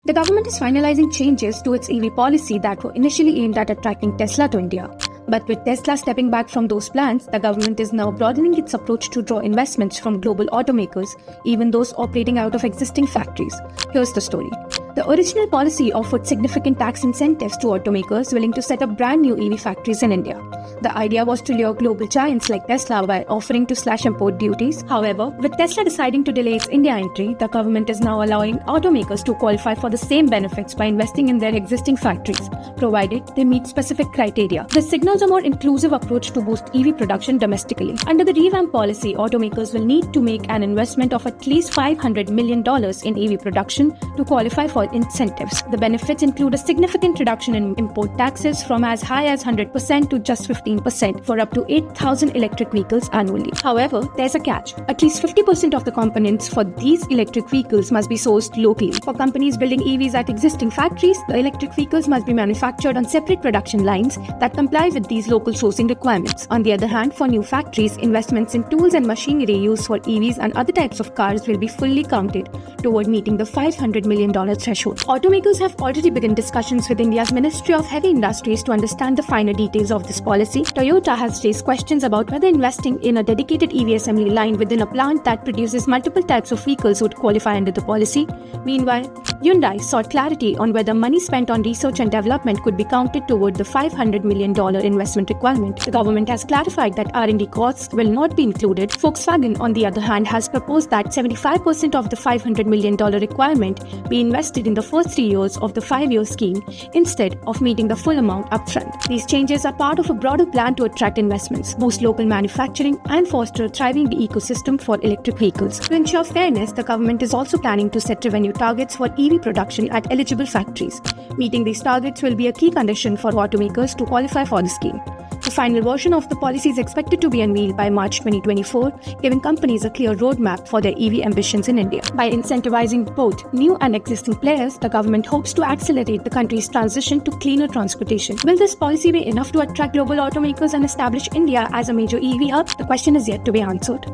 The government is finalizing changes to its EV policy that were initially aimed at attracting Tesla to India. But with Tesla stepping back from those plans, the government is now broadening its approach to draw investments from global automakers, even those operating out of existing factories. Here's the story. The original policy offered significant tax incentives to automakers willing to set up brand new EV factories in India. The idea was to lure global giants like Tesla by offering to slash import duties. However, with Tesla deciding to delay its India entry, the government is now allowing automakers to qualify for the same benefits by investing in their existing factories, provided they meet specific criteria. This signals a more inclusive approach to boost EV production domestically. Under the revamped policy, automakers will need to make an investment of at least $500 million in EV production to qualify for incentives. The benefits include a significant reduction in import taxes from as high as 100% to just 15% for up to 8,000 electric vehicles annually. However, there's a catch. At least 50% of the components for these electric vehicles must be sourced locally. For companies building EVs at existing factories, the electric vehicles must be manufactured on separate production lines that comply with these local sourcing requirements. On the other hand, for new factories, investments in tools and machinery used for EVs and other types of cars will be fully counted toward meeting the $500 million threshold. Automakers have already begun discussions with India's Ministry of Heavy Industries to understand the finer details of this policy. Toyota has raised questions about whether investing in a dedicated EV assembly line within a plant that produces multiple types of vehicles would qualify under the policy. Meanwhile, Hyundai sought clarity on whether money spent on research and development could be counted toward the $500 million investment requirement. The government has clarified that R&D costs will not be included. Volkswagen, on the other hand, has proposed that 75% of the $500 million requirement be invested in the first 3 years of the 5-year scheme instead of meeting the full amount upfront. These changes are part of a broader plan to attract investments, boost local manufacturing, and foster a thriving ecosystem for electric vehicles. To ensure fairness, the government is also planning to set revenue targets for EV production at eligible factories. Meeting these targets will be a key condition for automakers to qualify for the scheme. The final version of the policy is expected to be unveiled by March 2024, giving companies a clear roadmap for their EV ambitions in India. By incentivizing both new and existing players, the government hopes to accelerate the country's transition to cleaner transportation. Will this policy be enough to attract global automakers and establish India as a major EV hub? The question is yet to be answered.